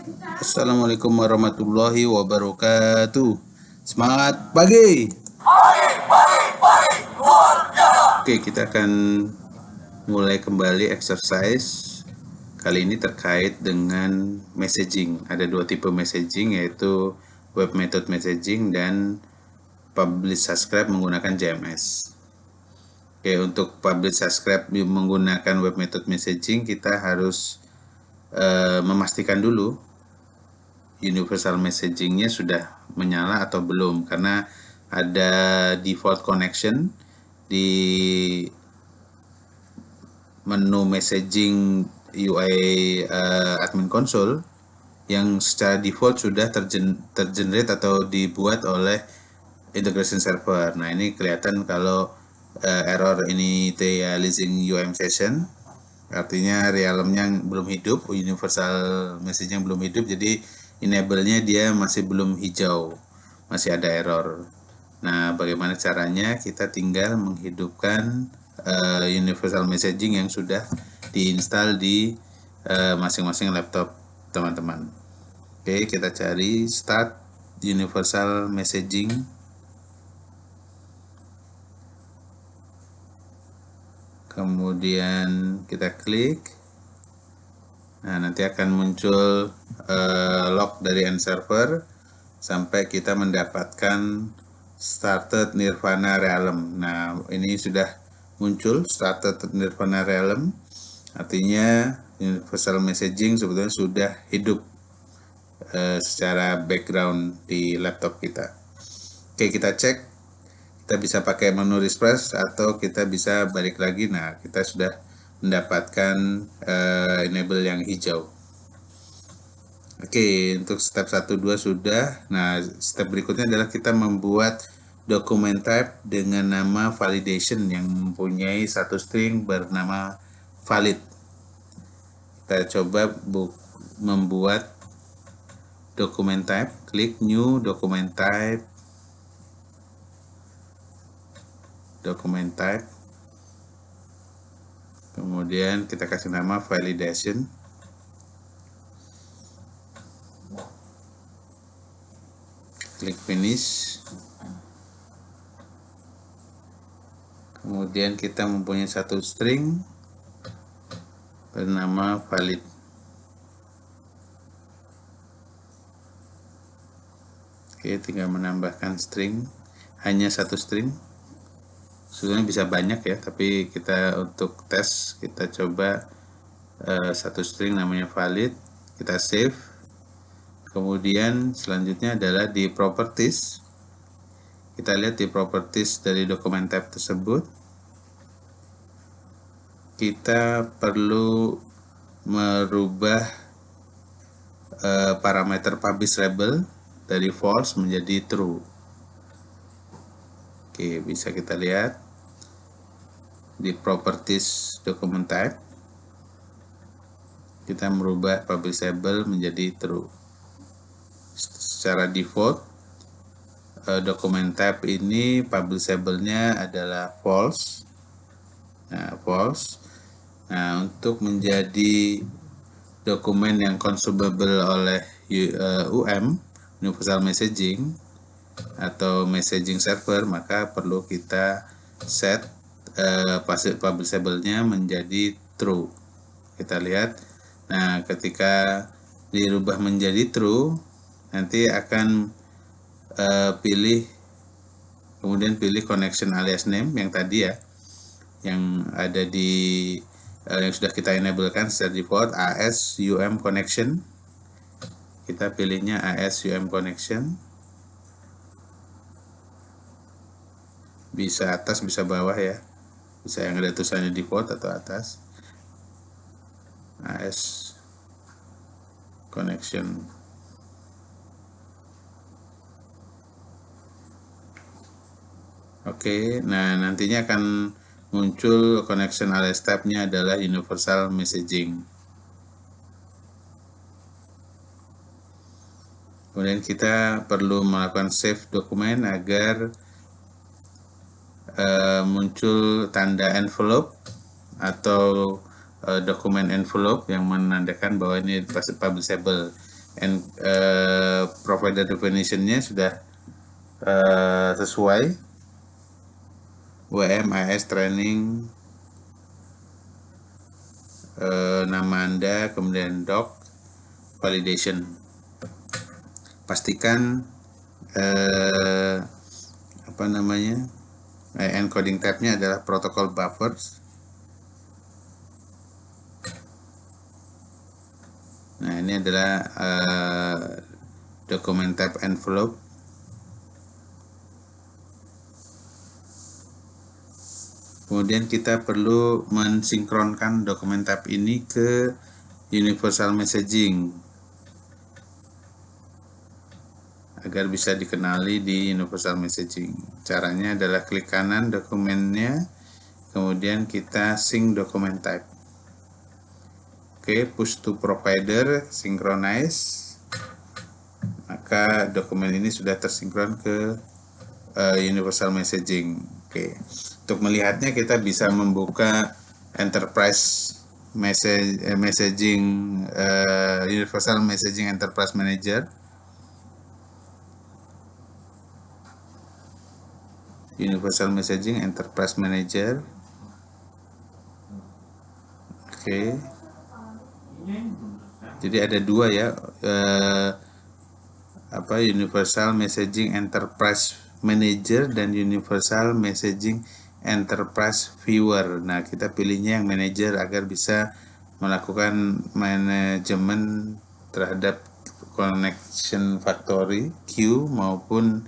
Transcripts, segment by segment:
Assalamualaikum warahmatullahi wabarakatuh. Semangat pagi. Oke, kita akan mulai kembali exercise. Kali ini terkait dengan messaging. Ada dua tipe messaging, yaitu web method messaging dan publish subscribe menggunakan JMS. Oke, untuk publish subscribe menggunakan web method messaging, kita harus memastikan dulu universal messaging-nya sudah menyala atau belum, karena ada default connection di menu messaging UI admin console yang secara default sudah tergenerate atau dibuat oleh integration server. Nah, ini kelihatan kalau error initializing UM session, artinya realmnya belum hidup, universal messaging belum hidup, jadi enable-nya dia masih belum hijau, masih ada error. Nah, bagaimana caranya? Kita tinggal menghidupkan universal messaging yang sudah diinstal di masing-masing laptop teman-teman. Oke, kita cari start universal messaging. Kemudian kita klik. Nah, nanti akan muncul log dari end server sampai kita mendapatkan started Nirvana Realm. Nah, ini sudah muncul started Nirvana Realm, artinya universal messaging sebetulnya sudah hidup secara background di laptop kita. Oke, kita cek. Kita bisa pakai menu refresh atau kita bisa balik lagi. Nah, kita sudah mendapatkan enable yang hijau. Oke, untuk step 1 2 sudah. Nah, step berikutnya adalah kita membuat document type dengan nama validation yang mempunyai satu string bernama valid. Kita coba membuat document type, klik new document type, kemudian kita kasih nama validation. Klik finish. Kemudian kita mempunyai satu string bernama valid. Oke, tinggal menambahkan string, hanya satu string. Sebenarnya bisa banyak ya, tapi kita untuk tes kita coba satu string namanya valid. Kita save. Kemudian selanjutnya adalah di properties. Kita lihat di properties dari document type tersebut, kita perlu merubah parameter publish label dari false menjadi true. Oke, bisa kita lihat di properties document type, kita merubah publish label menjadi true. Secara default document type ini publishable-nya adalah false. Nah, false. Nah, untuk menjadi dokumen yang consumable oleh UM, Universal Messaging atau messaging server, maka perlu kita set publishable-nya menjadi true. Kita lihat. Nah, ketika dirubah menjadi true, nanti akan kemudian pilih connection alias name yang tadi ya, yang ada di yang sudah kita enablekan secara default, AS UM connection. Kita pilihnya AS UM connection, bisa atas bisa bawah ya, bisa yang ada tulisannya default atau atas. AS connection. Oke, nah nantinya akan muncul connection alias type-nya adalah universal messaging. Kemudian kita perlu melakukan save dokumen agar muncul tanda envelope atau dokumen envelope yang menandakan bahwa ini publishable. and provider definitionnya sudah sesuai. WM, AS, training, nama Anda, kemudian doc, validation. Pastikan encoding type-nya adalah protocol buffers. Nah, ini adalah dokumen type envelope. Kemudian kita perlu mensinkronkan dokumen type ini ke universal messaging agar bisa dikenali di universal messaging. Caranya adalah klik kanan dokumennya, kemudian kita sync dokumen type. Oke, push to provider, synchronize. Maka dokumen ini sudah tersinkron ke universal messaging. Oke. Untuk melihatnya kita bisa membuka enterprise messaging universal messaging enterprise manager. Universal messaging enterprise manager. Oke. Jadi ada dua ya, Universal Messaging Enterprise Manager dan Universal Messaging Enterprise Viewer. Nah, kita pilihnya yang manager agar bisa melakukan manajemen terhadap connection factory, queue maupun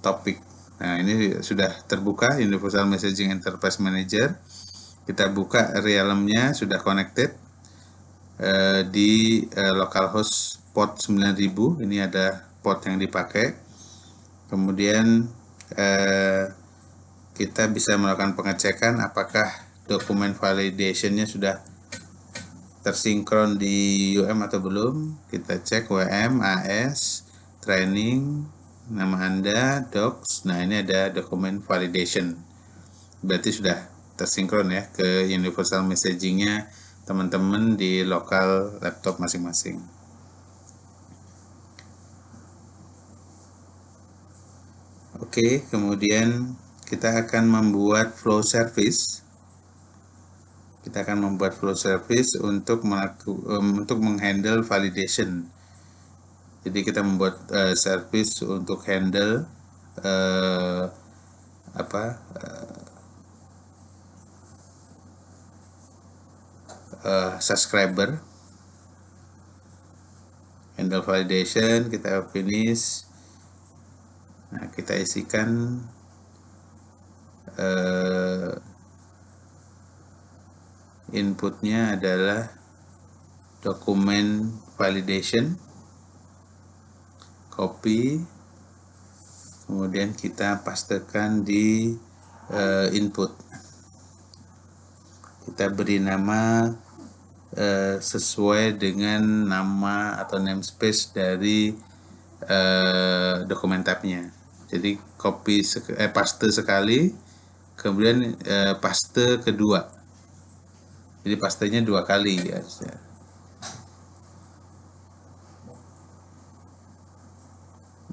topik. Nah, ini sudah terbuka Universal Messaging Enterprise Manager. Kita buka realm-nya, sudah connected di localhost port 9000. Ini ada port yang dipakai. Kemudian kita bisa melakukan pengecekan apakah dokumen validationnya sudah tersinkron di UM atau belum. Kita cek WM, AS, training, nama Anda, docs. Nah, ini ada dokumen validation. Berarti sudah tersinkron ya ke universal messaging-nya teman-teman di lokal laptop masing-masing. Oke, kemudian kita akan membuat flow service. Kita akan membuat flow service untuk menghandle validation. Jadi kita membuat service untuk handle subscriber. Handle validation, kita finish. Nah, kita isikan inputnya adalah dokumen validation, copy, kemudian kita pastekan di input. Kita beri nama sesuai dengan nama atau namespace dari dokumen tab-nya. Jadi paste sekali, kemudian paste kedua. Jadi pastenya 2 kali ya.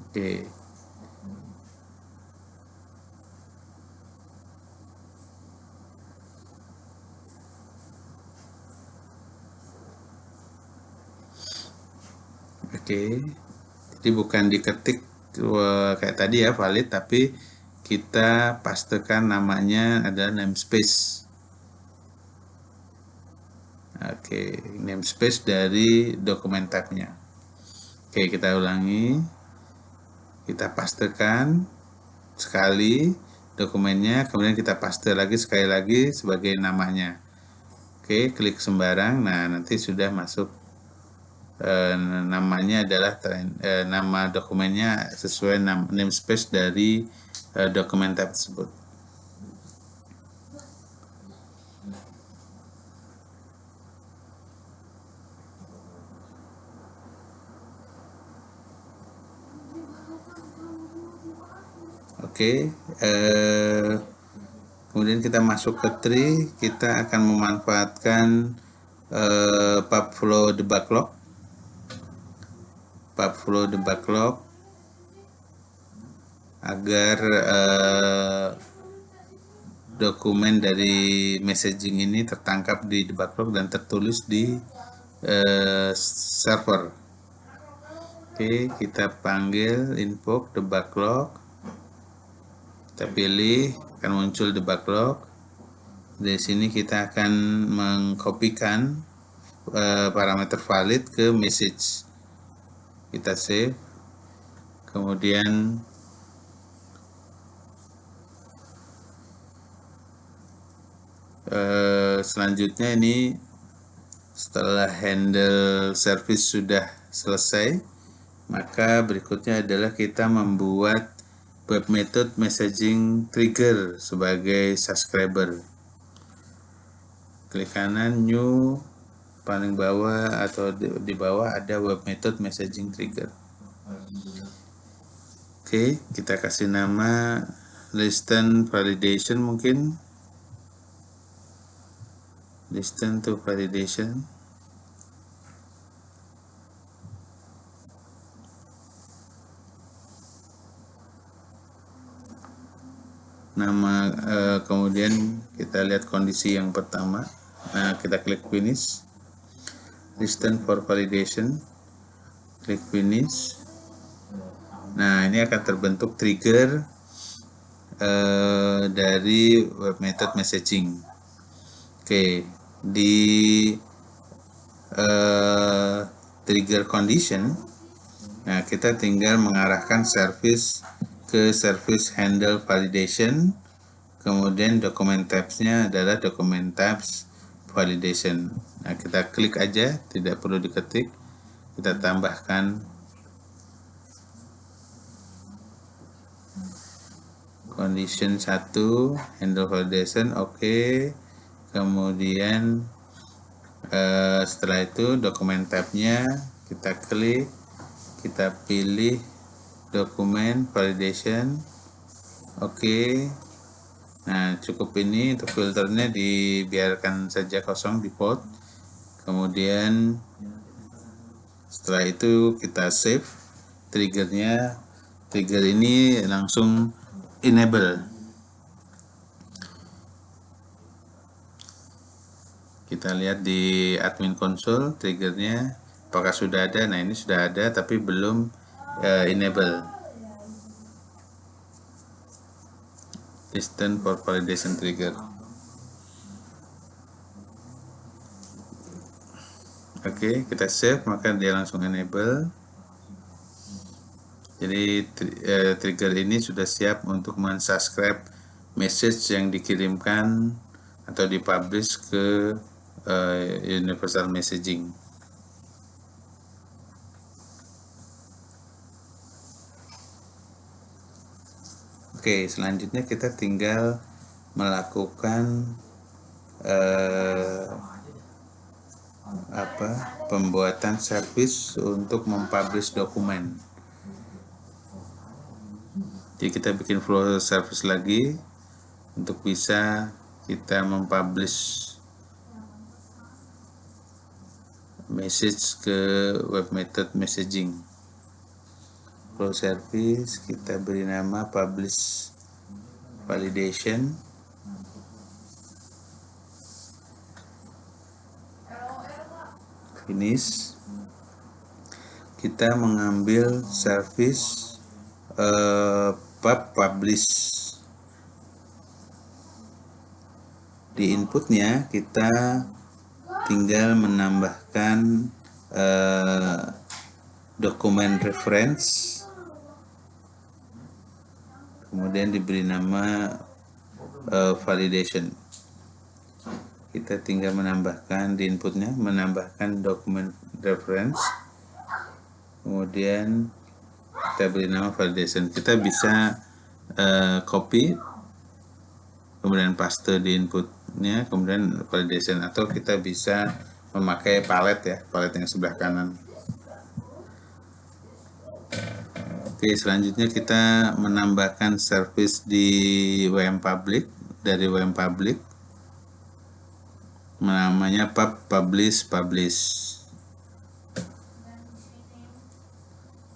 Oke. Oke. Jadi bukan diketik kayak tadi ya valid, tapi kita pastekan namanya adalah namespace. Oke, namespace dari dokumen tab-nya. Oke, kita ulangi. Kita pastekan sekali dokumennya, kemudian kita paste lagi sekali lagi sebagai namanya. Oke, klik sembarang. Nah, nanti sudah masuk namanya adalah nama dokumennya sesuai namespace dari dokumen tab tersebut. Oke, kemudian kita masuk ke tree, kita akan memanfaatkan Pubflow debug log agar dokumen dari messaging ini tertangkap di debug log dan tertulis di server. Oke, kita panggil invoke debug log, kita pilih, akan muncul debug log. Di sini kita akan mengkopikan parameter valid ke message. Kita save, kemudian selanjutnya ini setelah handle service sudah selesai, maka berikutnya adalah kita membuat web method messaging trigger sebagai subscriber. Klik kanan new, paling bawah atau di bawah ada web method messaging trigger. Oke, kita kasih nama listen validation, mungkin listen to validation. Nama kemudian kita lihat kondisi yang pertama. Nah, kita klik finish, listen for validation, klik finish. Nah, ini akan terbentuk trigger dari web method messaging. Oke, di trigger condition, nah kita tinggal mengarahkan service ke service handle validation, kemudian document types-nya adalah document types validation. Nah, kita klik aja, tidak perlu diketik, kita tambahkan condition 1 handle validation, oke. Kemudian setelah itu document type-nya kita klik, kita pilih dokumen validation, oke. Nah, cukup ini untuk filternya, dibiarkan saja kosong default. Kemudian setelah itu kita save triggernya. Trigger ini langsung enable. Kita lihat di admin console triggernya apakah sudah ada. Nah, ini sudah ada tapi belum enable. Listen for validation trigger. Oke, kita save, maka dia langsung enable. Jadi trigger ini sudah siap untuk mensubscribe message yang dikirimkan atau dipublish ke universal messaging. Oke, selanjutnya kita tinggal melakukan pembuatan service untuk mempublish dokumen. Jadi kita bikin flow service lagi untuk bisa kita mempublish message ke web method messaging. Flow service kita beri nama publish validation. Finish. Kita mengambil service publish. Di inputnya kita tinggal menambahkan dokumen reference, kemudian diberi nama validation. Kita tinggal menambahkan di inputnya, menambahkan dokumen reference, kemudian kita beri nama validation. Kita bisa copy, kemudian paste di inputnya, kemudian validation, atau kita bisa memakai palet ya, palet yang sebelah kanan. Oke, selanjutnya kita menambahkan service di WM Public, dari WM Public. namanya publish.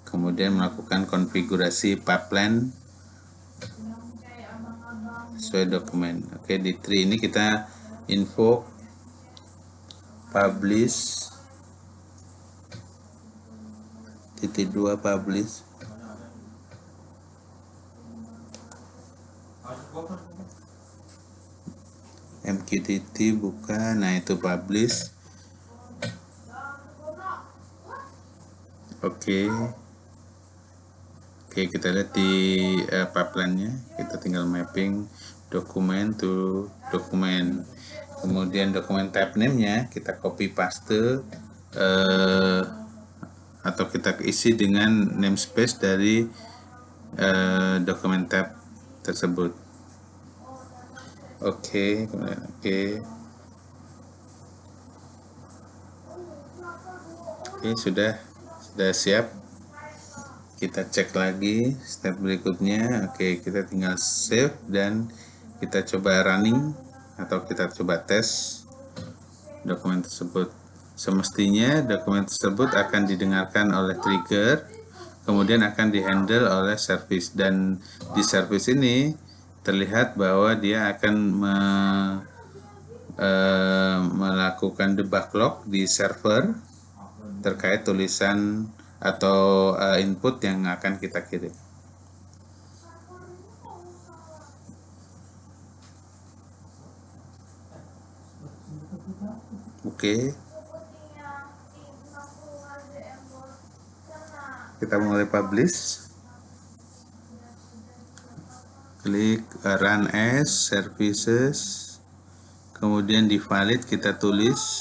Kemudian melakukan konfigurasi pipeline sesuai dokumen. Oke, di tree ini kita info publish -2 publish MQTT buka. Nah, itu publish. Oke, kita lihat di pipeline-nya. Kita tinggal mapping dokumen to dokumen. Kemudian dokumen type name-nya kita copy paste atau kita isi dengan namespace dari dokumen tab tersebut. Oke, kemudian oke, sudah siap. Kita cek lagi step berikutnya. Oke, kita tinggal save dan kita coba running atau kita coba tes dokumen tersebut. Semestinya dokumen tersebut akan didengarkan oleh trigger, kemudian akan dihandle oleh service, dan di service ini terlihat bahwa dia akan melakukan debug log di server terkait tulisan atau input yang akan kita kirim. Oke, kita mulai publish. Klik run as services, kemudian di valid kita tulis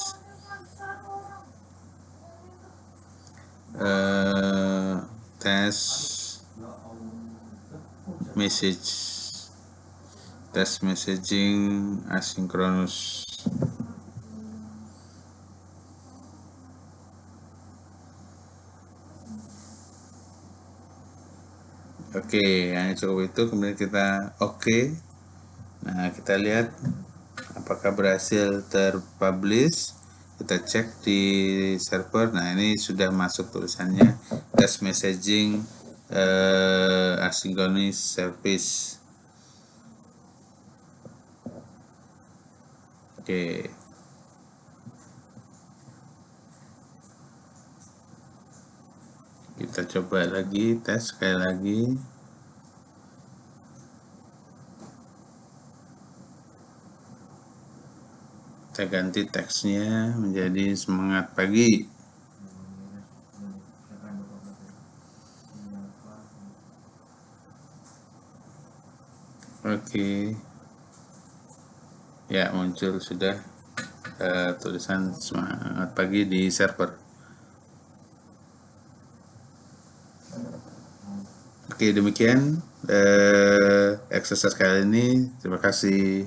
test messaging asynchronous. Oke, yang cukup itu. Kemudian kita oke. Nah, kita lihat apakah berhasil terpublish. Kita cek di server. Nah, ini sudah masuk tulisannya test messaging asynchronous service. Oke. Kita coba lagi, tes sekali lagi. Kita ganti teksnya menjadi semangat pagi. Oke. Ya, muncul sudah tulisan semangat pagi di server. Oke, demikian exercise kali ini. Terima kasih.